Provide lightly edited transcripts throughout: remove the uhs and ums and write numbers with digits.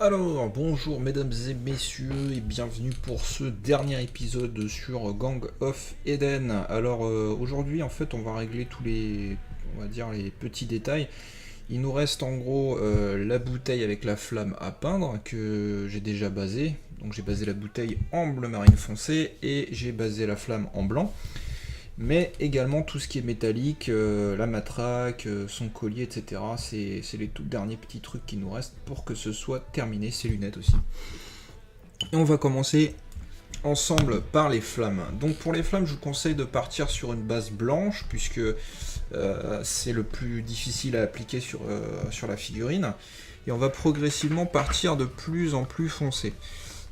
Alors, bonjour mesdames et messieurs et bienvenue pour ce dernier épisode sur Gang of Eden. Alors aujourd'hui en fait on va régler tous les, on va dire les petits détails. Il nous reste en gros la bouteille avec la flamme à peindre que j'ai déjà basée. Donc j'ai basé la bouteille en bleu marine foncé et j'ai basé la flamme en blanc. Mais également tout ce qui est métallique, la matraque, son collier, etc. C'est les tout derniers petits trucs qui nous restent pour que ce soit terminé, ses lunettes aussi. Et on va commencer ensemble par les flammes. Donc pour les flammes, je vous conseille de partir sur une base blanche, puisque c'est le plus difficile à appliquer sur la figurine. Et on va progressivement partir de plus en plus foncé.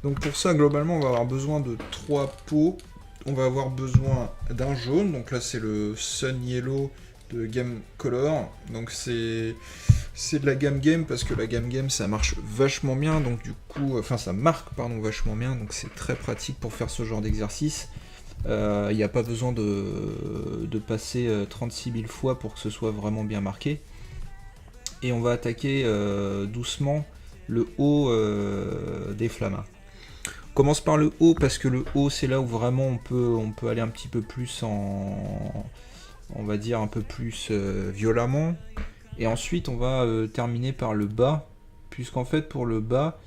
Donc pour ça, globalement, on va avoir besoin de 3 pots. On va avoir besoin d'un jaune, donc là c'est le Sun Yellow de Game Color, donc c'est de la gamme Game parce que la gamme Game ça marche vachement bien, donc du coup, enfin ça marque pardon vachement bien, donc c'est très pratique pour faire ce genre d'exercice. Il n'y a pas besoin de passer 36 000 fois pour que ce soit vraiment bien marqué. Et on va attaquer doucement le haut des flammes. On commence par le haut parce que le haut c'est là où vraiment on peut aller un petit peu plus on va dire un peu plus violemment. Et ensuite on va terminer par le bas, puisqu'en fait pour le bas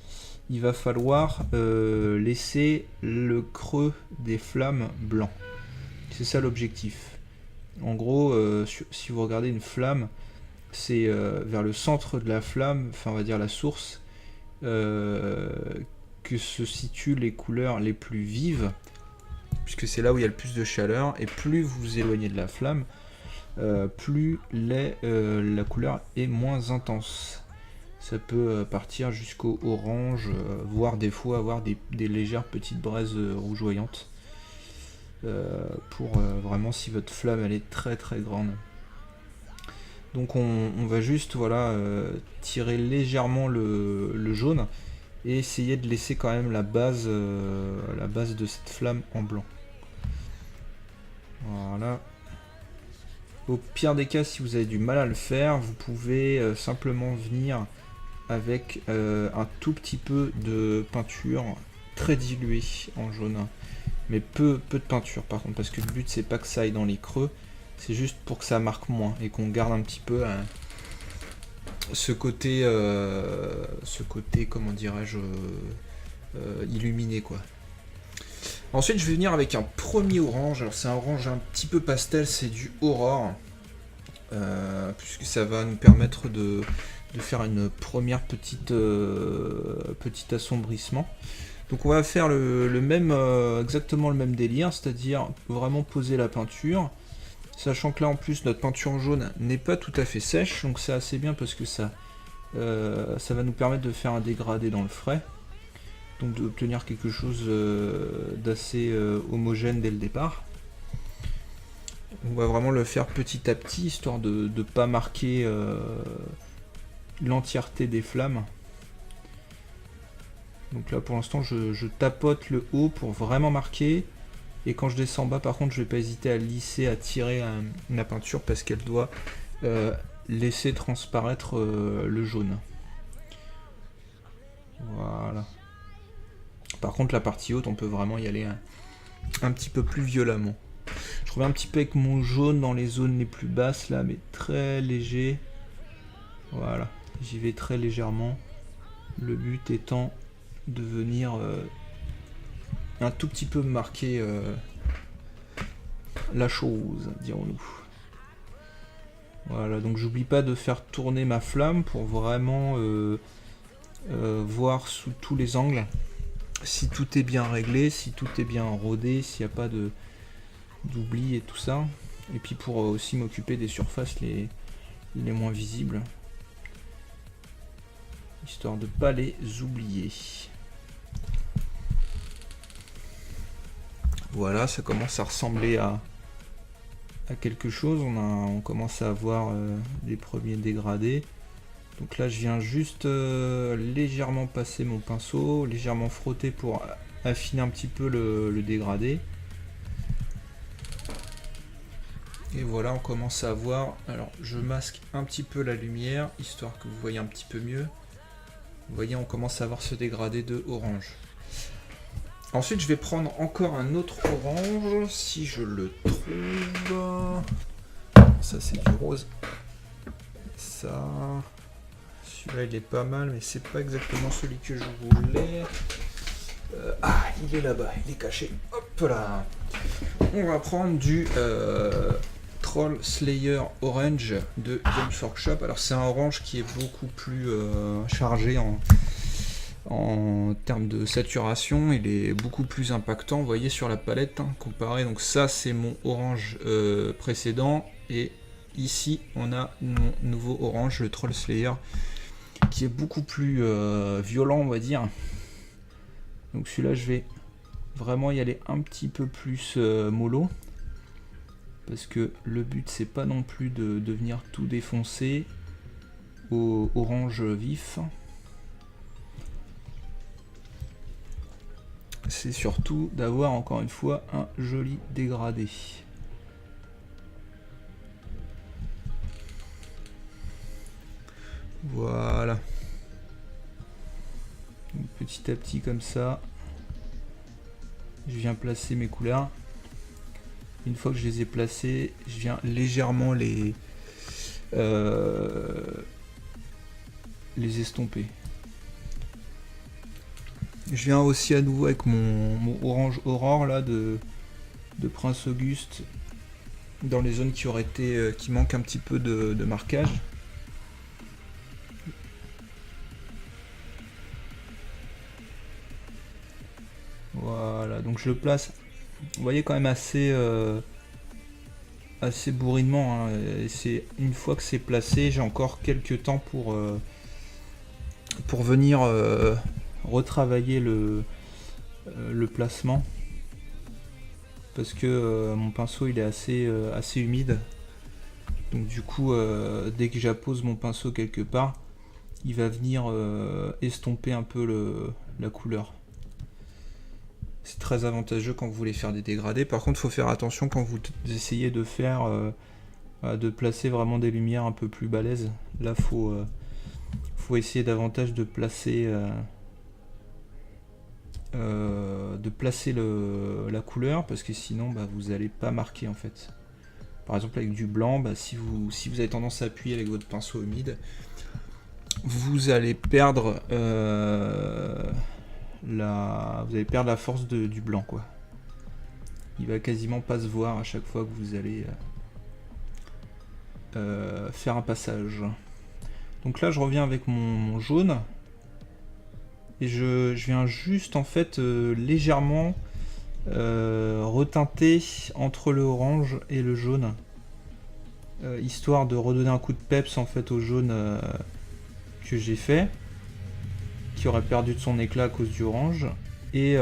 il va falloir laisser le creux des flammes blanc. C'est ça l'objectif. En gros, si vous regardez une flamme, c'est vers le centre de la flamme, enfin on va dire la source, que se situent les couleurs les plus vives, puisque c'est là où il y a le plus de chaleur, et plus vous vous éloignez de la flamme, plus la couleur est moins intense. Ça peut partir jusqu'au orange, voire des fois avoir des légères petites braises rougeoyantes, pour vraiment si votre flamme elle est très très grande. Donc on va juste voilà, tirer légèrement le jaune et essayer de laisser quand même la base de cette flamme en blanc. Voilà. Au pire des cas, si vous avez du mal à le faire, vous pouvez simplement venir avec un tout petit peu de peinture très diluée en jaune. Mais peu de peinture par contre, parce que le but c'est pas que ça aille dans les creux, c'est juste pour que ça marque moins et qu'on garde un petit peu ce côté, comment dirais-je, illuminé quoi. Ensuite, je vais venir avec un premier orange. Alors, c'est un orange un petit peu pastel, c'est du Aurore, puisque ça va nous permettre de faire une première petit assombrissement. Donc, on va faire le même, exactement le même délire, c'est-à-dire vraiment poser la peinture. Sachant que là en plus notre peinture jaune n'est pas tout à fait sèche, donc c'est assez bien parce que ça va nous permettre de faire un dégradé dans le frais, donc d'obtenir quelque chose d'assez homogène dès le départ. On va vraiment le faire petit à petit histoire de ne pas marquer l'entièreté des flammes. Donc là pour l'instant je tapote le haut pour vraiment marquer. Et quand je descends bas, par contre, je vais pas hésiter à lisser, à tirer la peinture parce qu'elle doit laisser transparaître le jaune. Voilà. Par contre, la partie haute, on peut vraiment y aller un petit peu plus violemment. Je reviens un petit peu avec mon jaune dans les zones les plus basses là, mais très léger. Voilà, j'y vais très légèrement. Le but étant de venir un tout petit peu marquer la chose, dirons-nous. Voilà, donc j'oublie pas de faire tourner ma flamme pour vraiment voir sous tous les angles si tout est bien réglé, si tout est bien rodé, s'il n'y a pas d'oubli et tout ça. Et puis pour aussi m'occuper des surfaces les moins visibles, histoire de pas les oublier. Voilà, ça commence à ressembler à quelque chose. On commence à avoir des premiers dégradés. Donc là je viens juste légèrement passer mon pinceau, légèrement frotter pour affiner un petit peu le dégradé. Et voilà, on commence à voir. Alors je masque un petit peu la lumière, histoire que vous voyez un petit peu mieux. Vous voyez, on commence à voir ce dégradé de orange. Ensuite, je vais prendre encore un autre orange, si je le trouve. Ça, c'est du rose. Ça... Celui-là, il est pas mal, mais c'est pas exactement celui que je voulais. Il est là-bas, il est caché. Hop là. On va prendre du Troll Slayer Orange de Games Workshop. Alors, c'est un orange qui est beaucoup plus chargé en termes de saturation. Il est beaucoup plus impactant, vous voyez, sur la palette, comparé. Donc ça, c'est mon orange précédent. Et ici, on a mon nouveau orange, le Troll Slayer, qui est beaucoup plus violent, on va dire. Donc celui-là, je vais vraiment y aller un petit peu plus mollo, parce que le but, c'est pas non plus de venir tout défoncer au orange vif. C'est surtout d'avoir encore une fois un joli dégradé. Voilà. Donc, petit à petit comme ça, je viens placer mes couleurs. Une fois que je les ai placées, je viens légèrement les estomper. Je viens aussi à nouveau avec mon orange aurore là de Prince Auguste dans les zones qui auraient été qui manquent un petit peu de marquage. Voilà, donc je le place, vous voyez, quand même assez bourrinement, hein. Et c'est une fois que c'est placé, j'ai encore quelques temps pour venir retravailler le placement, parce que mon pinceau il est assez humide, donc du coup dès que j'appose mon pinceau quelque part, il va venir estomper un peu la couleur. C'est très avantageux quand vous voulez faire des dégradés. Par contre, il faut faire attention quand vous essayez de faire de placer vraiment des lumières un peu plus balèzes. Là, faut essayer davantage de placer la couleur, parce que sinon vous n'allez pas marquer en fait. Par exemple avec du blanc, si vous avez tendance à appuyer avec votre pinceau humide, vous allez perdre la force du blanc, quoi. Il va quasiment pas se voir à chaque fois que vous allez faire un passage. Donc là je reviens avec mon jaune et je viens juste en fait légèrement reteinter entre le orange et le jaune, histoire de redonner un coup de peps en fait au jaune que j'ai fait, qui aurait perdu de son éclat à cause du orange, et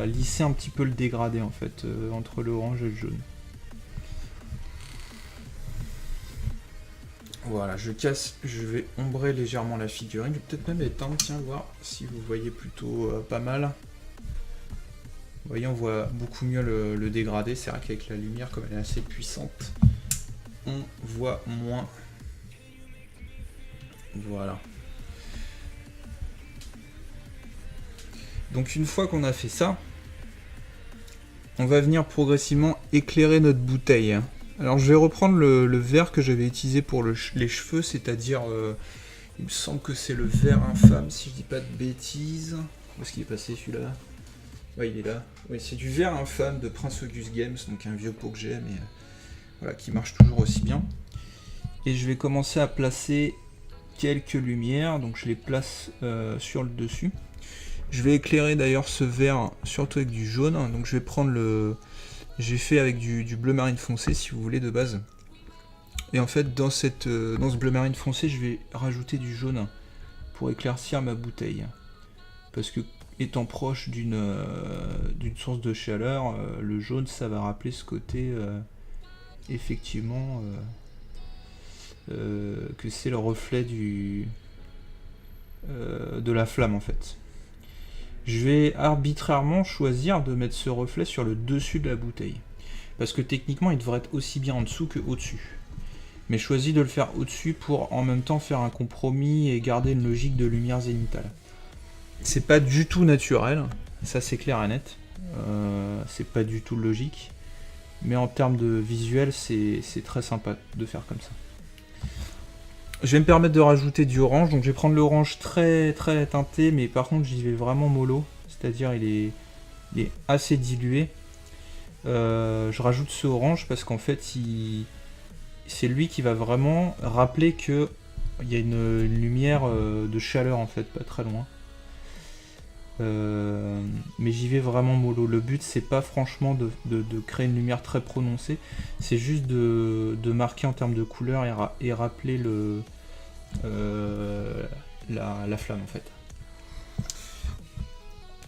lisser un petit peu le dégradé en fait entre le orange et le jaune. Voilà, je vais ombrer légèrement la figurine, je vais peut-être même éteindre, tiens, voir si vous voyez plutôt pas mal. Vous voyez, on voit beaucoup mieux le dégradé. C'est vrai qu'avec la lumière, comme elle est assez puissante, on voit moins. Voilà. Donc une fois qu'on a fait ça, on va venir progressivement éclairer notre bouteille. Alors je vais reprendre le vert que j'avais utilisé pour les cheveux, c'est-à-dire, il me semble que c'est le vert infâme, si je dis pas de bêtises. Où est-ce qu'il est passé celui-là? Ouais, il est là. Oui, c'est du vert infâme de Prince Auguste Games, donc un vieux pot que j'ai, mais voilà, qui marche toujours aussi bien. Et je vais commencer à placer quelques lumières, donc je les place sur le dessus. Je vais éclairer d'ailleurs ce vert surtout avec du jaune, donc je vais prendre j'ai fait avec du bleu marine foncé si vous voulez de base. Et en fait dans ce bleu marine foncé, je vais rajouter du jaune pour éclaircir ma bouteille. Parce que étant proche d'une source de chaleur, le jaune ça va rappeler ce côté effectivement que c'est le reflet de la flamme en fait. Je vais arbitrairement choisir de mettre ce reflet sur le dessus de la bouteille, parce que techniquement il devrait être aussi bien en dessous que au-dessus, mais je choisis de le faire au-dessus pour en même temps faire un compromis et garder une logique de lumière zénitale. C'est pas du tout naturel, ça c'est clair et net. C'est pas du tout logique. Mais en termes de visuel, c'est très sympa de faire comme ça. Je vais me permettre de rajouter du orange, donc je vais prendre l'orange très très teinté, mais par contre j'y vais vraiment mollo, c'est-à-dire il est assez dilué. Je rajoute ce orange parce qu'en fait c'est lui qui va vraiment rappeler que il y a une lumière de chaleur en fait, pas très loin. Mais j'y vais vraiment mollo. Le but c'est pas franchement de créer une lumière très prononcée, c'est juste de marquer en termes de couleur et rappeler la flamme en fait.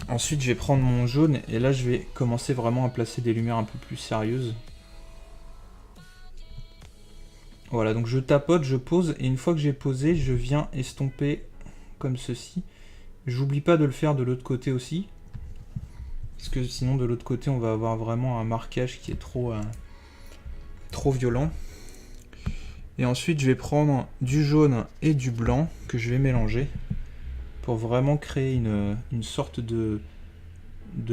Ensuite je vais prendre mon jaune et là je vais commencer vraiment à placer des lumières un peu plus sérieuses. Voilà, donc je tapote, je pose et une fois que j'ai posé, je viens estomper comme ceci. J'oublie pas de le faire de l'autre côté aussi, parce que sinon de l'autre côté on va avoir vraiment un marquage qui est trop violent. Et ensuite je vais prendre du jaune et du blanc que je vais mélanger pour vraiment créer une sorte de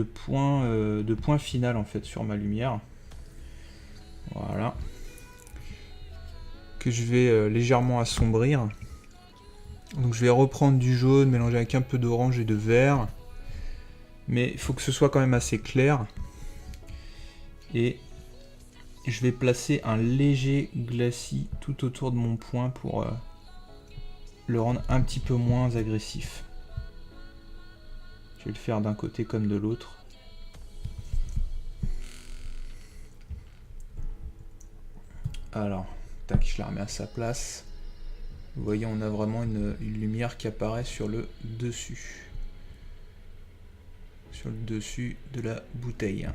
point final en fait sur ma lumière. Voilà. Que je vais légèrement assombrir. Donc je vais reprendre du jaune, mélanger avec un peu d'orange et de vert. Mais il faut que ce soit quand même assez clair. Et je vais placer un léger glacis tout autour de mon point pour le rendre un petit peu moins agressif. Je vais le faire d'un côté comme de l'autre. Alors, tac, je la remets à sa place. Vous voyez, on a vraiment une lumière qui apparaît sur le dessus. Sur le dessus de la bouteille.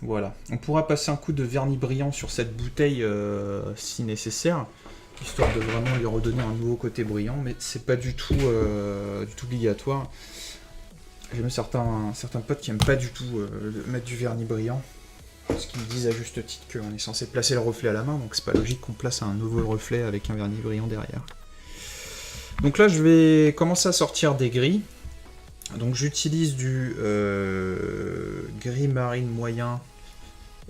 Voilà. On pourra passer un coup de vernis brillant sur cette bouteille si nécessaire, histoire de vraiment lui redonner un nouveau côté brillant, mais c'est pas du tout obligatoire. J'ai même certains potes qui aiment pas du tout mettre du vernis brillant. Parce qu'ils me disent à juste titre qu'on est censé placer le reflet à la main, donc c'est pas logique qu'on place un nouveau reflet avec un vernis brillant derrière. Donc là je vais commencer à sortir des gris. Donc j'utilise du gris marine moyen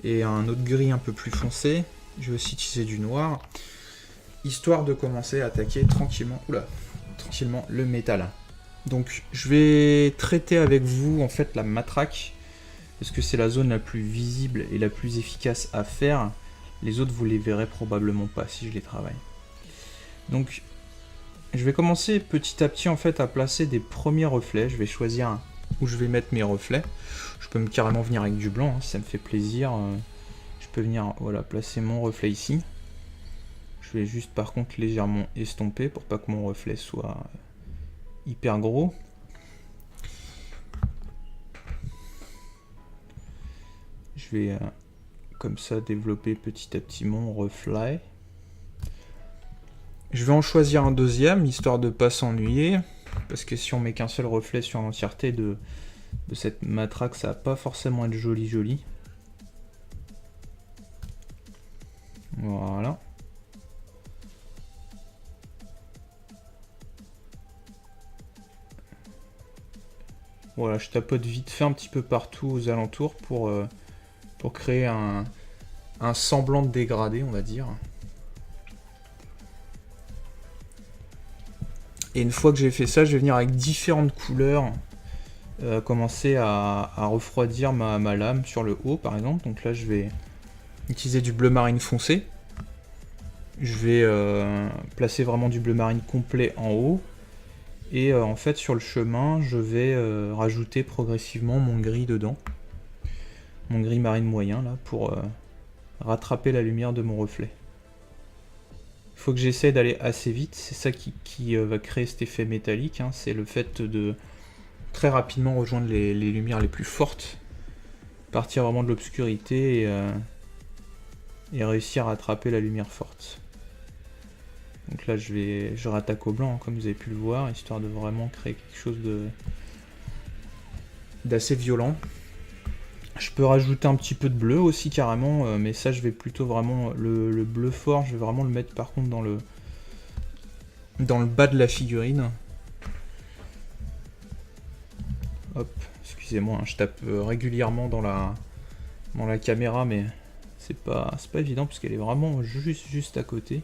et un autre gris un peu plus foncé. Je vais aussi utiliser du noir, histoire de commencer à attaquer tranquillement le métal. Donc je vais traiter avec vous en fait la matraque, parce que c'est la zone la plus visible et la plus efficace à faire. Les autres, vous les verrez probablement pas si je les travaille. Donc, je vais commencer petit à petit en fait à placer des premiers reflets. Je vais choisir où je vais mettre mes reflets. Je peux carrément venir avec du blanc, hein, si ça me fait plaisir. Je peux venir placer mon reflet ici. Je vais juste par contre légèrement estomper pour pas que mon reflet soit hyper gros. Je vais comme ça développer petit à petit mon reflet. Je vais en choisir un deuxième, histoire de ne pas s'ennuyer, parce que si on met qu'un seul reflet sur l'entièreté de cette matraque, ça va pas forcément être joli. Voilà. Voilà, je tapote vite fait un petit peu partout aux alentours pour créer un semblant de dégradé, on va dire. Et une fois que j'ai fait ça, je vais venir avec différentes couleurs commencer à refroidir ma lame sur le haut, par exemple. Donc là, je vais utiliser du bleu marine foncé. Je vais placer vraiment du bleu marine complet en haut. Et en fait, sur le chemin, je vais rajouter progressivement mon gris dedans. Mon gris marine moyen, là, pour rattraper la lumière de mon reflet. Il faut que j'essaie d'aller assez vite, c'est ça qui va créer cet effet métallique, hein. C'est le fait de très rapidement rejoindre les lumières les plus fortes, partir vraiment de l'obscurité et réussir à attraper la lumière forte. Donc là je rattaque au blanc, hein, comme vous avez pu le voir, histoire de vraiment créer quelque chose d'assez violent. Je peux rajouter un petit peu de bleu aussi carrément, mais ça je vais plutôt vraiment, le bleu fort, je vais vraiment le mettre par contre dans le bas de la figurine. Hop, excusez-moi, hein, je tape régulièrement dans la caméra, mais c'est pas évident parce qu'elle est vraiment juste à côté.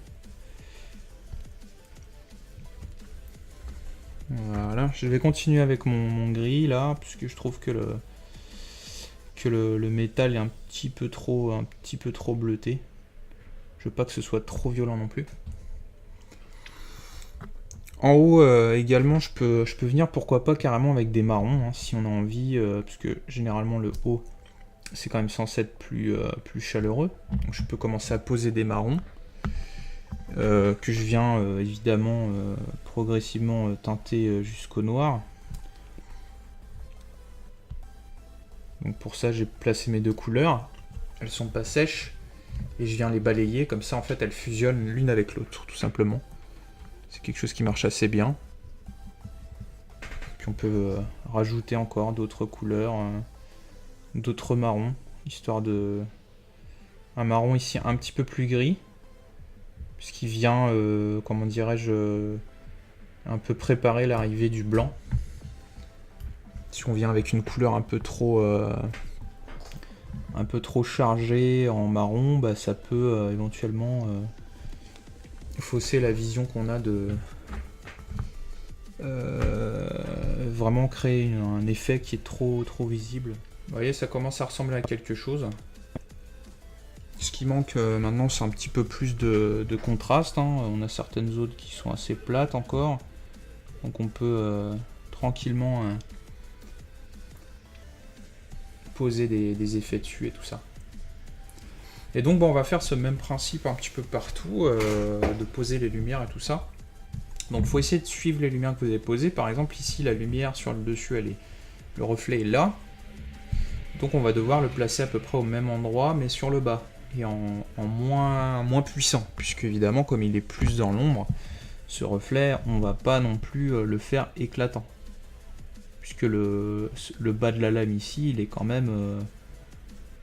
Voilà, je vais continuer avec mon gris là, puisque je trouve que le métal est un petit peu trop bleuté. Je veux pas que ce soit trop violent non plus. En haut également, je peux venir pourquoi pas carrément avec des marrons, hein, si on a envie, parce que généralement le haut c'est quand même censé être plus chaleureux. Donc je peux commencer à poser des marrons. Que je viens évidemment progressivement teinter jusqu'au noir. Donc pour ça j'ai placé mes deux couleurs, elles sont pas sèches et je viens les balayer, comme ça en fait elles fusionnent l'une avec l'autre tout simplement. C'est quelque chose qui marche assez bien. Puis on peut rajouter encore d'autres couleurs, d'autres marrons, histoire de... Un marron ici un petit peu plus gris, puisqu'il vient, comment dirais-je, un peu préparer l'arrivée du blanc. Si on vient avec une couleur un peu trop chargée en marron, bah, ça peut éventuellement fausser la vision qu'on a de vraiment créer un effet qui est trop visible. Vous voyez, ça commence à ressembler à quelque chose. Ce qui manque maintenant, c'est un petit peu plus de contraste, hein. On a certaines zones qui sont assez plates encore. Donc on peut tranquillement poser des effets dessus et tout ça. Et donc bon, on va faire ce même principe un petit peu partout, de poser les lumières et tout ça. Donc il faut essayer de suivre les lumières que vous avez posées. Par exemple ici, la lumière sur le dessus, le reflet est là. Donc on va devoir le placer à peu près au même endroit, mais sur le bas. Et en moins puissant, puisque évidemment comme il est plus dans l'ombre, ce reflet on va pas non plus le faire éclatant, puisque le bas de la lame ici il est quand même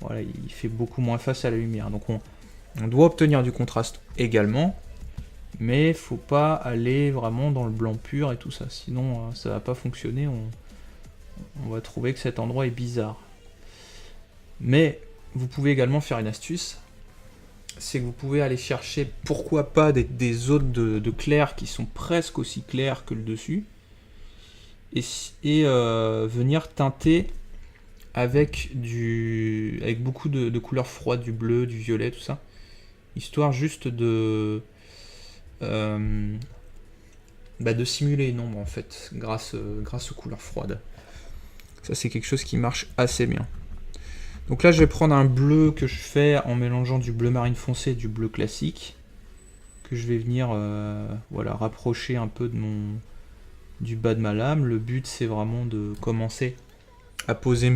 voilà, il fait beaucoup moins face à la lumière, donc on doit obtenir du contraste également, mais faut pas aller vraiment dans le blanc pur et tout ça, sinon ça va pas fonctionner, on va trouver que cet endroit est bizarre. Mais vous pouvez également faire une astuce, c'est que vous pouvez aller chercher, pourquoi pas, des zones de clair qui sont presque aussi claires que le dessus, et venir teinter avec beaucoup de couleurs froides, du bleu, du violet, tout ça, histoire juste de simuler une ombre en fait, grâce aux couleurs froides. Ça c'est quelque chose qui marche assez bien. Donc là je vais prendre un bleu que je fais en mélangeant du bleu marine foncé et du bleu classique, que je vais venir voilà, rapprocher un peu du bas de ma lame. Le but c'est vraiment de commencer à poser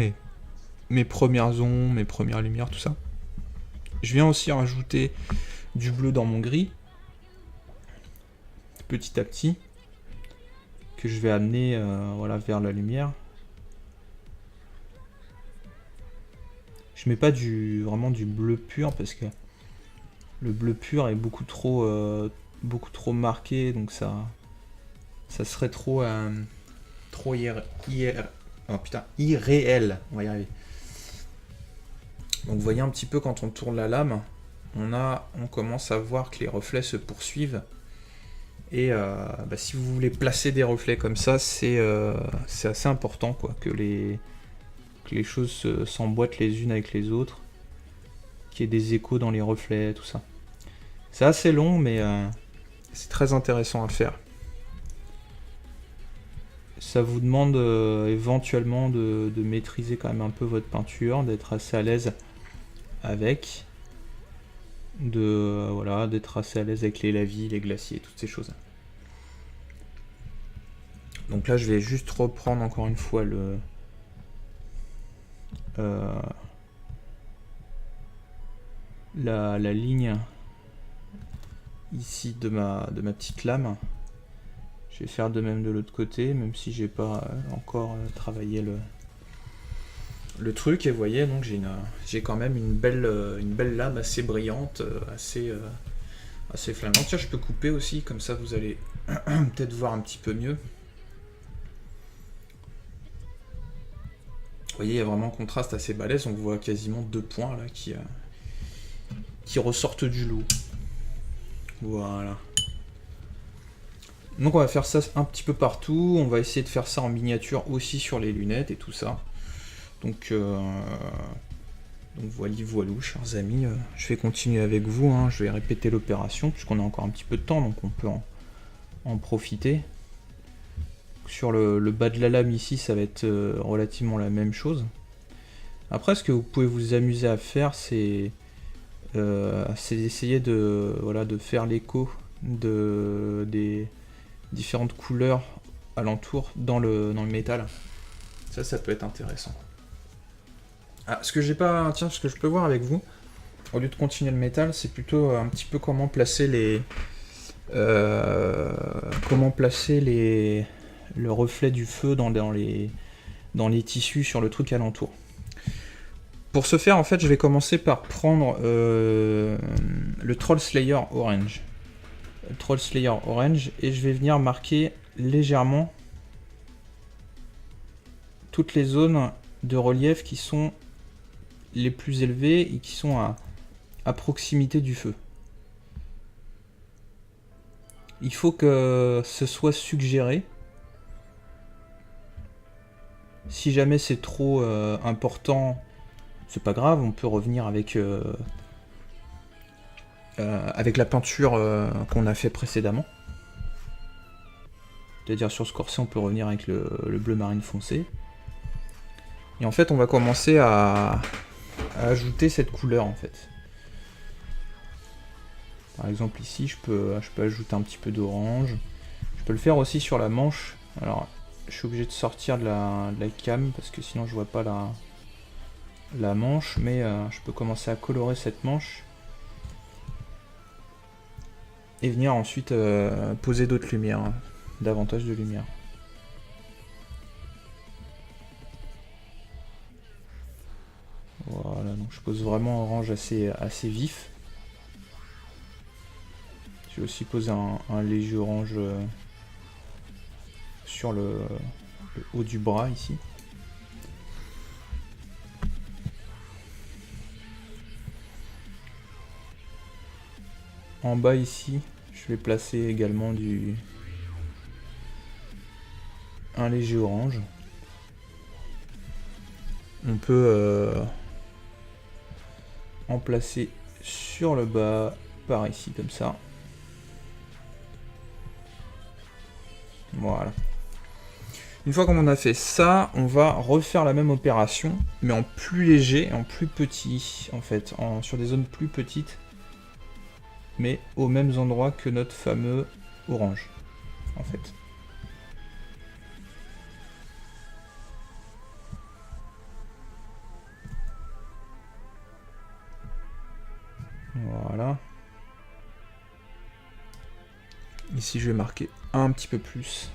mes premières ombres, mes premières lumières, tout ça. Je viens aussi rajouter du bleu dans mon gris, petit à petit, que je vais amener voilà, vers la lumière. Je mets pas vraiment du bleu pur parce que le bleu pur est beaucoup trop marqué, donc ça serait trop irréel. On va y arriver. Donc vous voyez un petit peu quand on tourne la lame, on commence à voir que les reflets se poursuivent. Et si vous voulez placer des reflets comme ça, c'est assez important quoi, que les choses s'emboîtent les unes avec les autres, qu'il y ait des échos dans les reflets, tout ça. C'est assez long, mais c'est très intéressant à faire. Ça vous demande éventuellement de maîtriser quand même un peu votre peinture, d'être assez à l'aise avec, d'être assez à l'aise avec les lavis, les glaciers, toutes ces choses. Donc là, je vais juste reprendre encore une fois la ligne ici de ma petite lame. Je vais faire de même de l'autre côté, même si j'ai pas encore travaillé le truc. Et vous voyez, donc j'ai quand même une belle lame assez brillante, assez flammante. Tiens, je peux couper aussi, comme ça vous allez peut-être voir un petit peu mieux. Vous voyez, il y a vraiment un contraste assez balèze. On voit quasiment 2 points là qui ressortent du lot. Voilà. Donc on va faire ça un petit peu partout. On va essayer de faire ça en miniature aussi sur les lunettes et tout ça. Donc voilou, chers amis. Je vais continuer avec vous. Hein. Je vais répéter l'opération puisqu'on a encore un petit peu de temps, donc on peut en profiter. Sur le bas de la lame ici, ça va être relativement la même chose. Après, ce que vous pouvez vous amuser à faire, c'est d'essayer de faire l'écho des différentes couleurs alentour dans le métal. Ça peut être intéressant. Ah, ce que je peux voir avec vous, au lieu de continuer le métal, c'est plutôt un petit peu comment placer le reflet du feu dans les tissus sur le truc alentour. Pour ce faire, en fait, je vais commencer par prendre le Troll Slayer Orange. Troll Slayer Orange, et je vais venir marquer légèrement toutes les zones de relief qui sont les plus élevées et qui sont à proximité du feu. Il faut que ce soit suggéré. Si jamais c'est trop important, c'est pas grave, on peut revenir avec la peinture qu'on a fait précédemment. C'est-à-dire sur ce corset, on peut revenir avec le bleu marine foncé. Et en fait, on va commencer à ajouter cette couleur en fait. Par exemple ici, je peux ajouter un petit peu d'orange. Je peux le faire aussi sur la manche. Alors, je suis obligé de sortir de la cam parce que sinon je vois pas la manche, mais je peux commencer à colorer cette manche et venir ensuite poser d'autres lumières, davantage de lumière. Voilà, donc je pose vraiment un orange assez vif. Je vais aussi poser un léger orange sur le haut du bras ici. En bas ici, je vais placer également un léger orange. On peut en placer sur le bas, par ici, comme ça. Voilà. Une fois qu'on a fait ça, on va refaire la même opération, mais en plus léger, en plus petit, en fait, sur des zones plus petites, mais aux mêmes endroits que notre fameux orange, en fait. Voilà. Ici, je vais marquer un petit peu plus.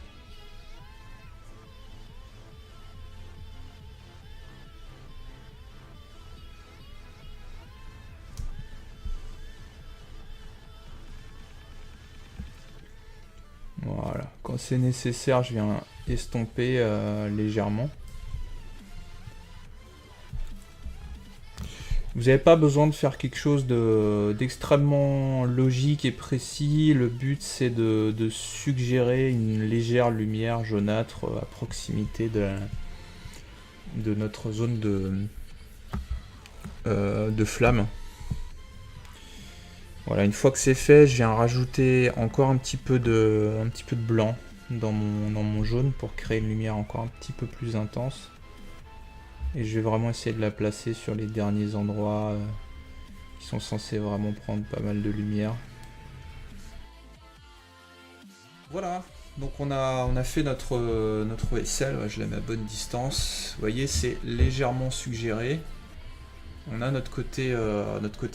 Voilà. Quand c'est nécessaire, je viens estomper légèrement. Vous n'avez pas besoin de faire quelque chose d'extrêmement logique et précis. Le but, c'est de suggérer une légère lumière jaunâtre à proximité de notre zone de flamme. Voilà, une fois que c'est fait, je viens rajouter encore un petit peu de blanc dans mon jaune pour créer une lumière encore un petit peu plus intense. Et je vais vraiment essayer de la placer sur les derniers endroits qui sont censés vraiment prendre pas mal de lumière. Voilà, donc on a fait notre vaisselle, je la mets à bonne distance. Vous voyez, c'est légèrement suggéré. On a notre côté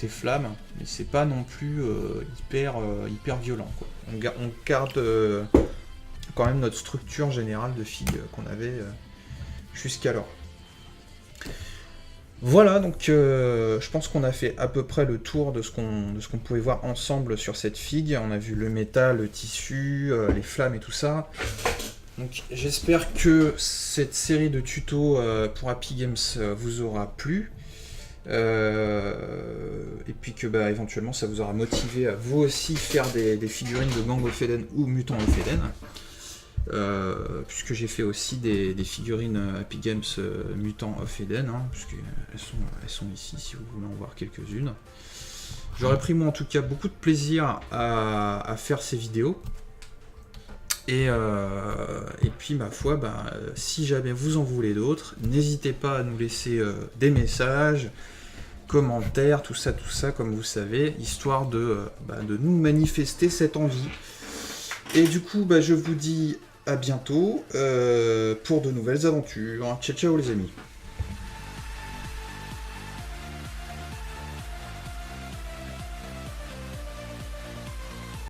flamme, mais c'est pas non plus hyper violent, quoi. On garde quand même notre structure générale de figue qu'on avait jusqu'alors. Voilà, donc je pense qu'on a fait à peu près le tour de ce qu'on pouvait voir ensemble sur cette figue. On a vu le métal, le tissu, les flammes et tout ça. Donc j'espère que cette série de tutos pour Happy Games vous aura plu. Et puis que éventuellement ça vous aura motivé à vous aussi faire des figurines de Gang of Eden ou Mutant of Eden. Puisque j'ai fait aussi des figurines Happy Games Mutant of Eden, puisqu'elles sont ici si vous voulez en voir quelques-unes. J'aurais pris moi en tout cas beaucoup de plaisir à faire ces vidéos. Et puis ma foi, si jamais vous en voulez d'autres, n'hésitez pas à nous laisser des messages, commentaires, tout ça comme vous savez, histoire de nous manifester cette envie. Et du coup, je vous dis à bientôt pour de nouvelles aventures. Ciao ciao les amis.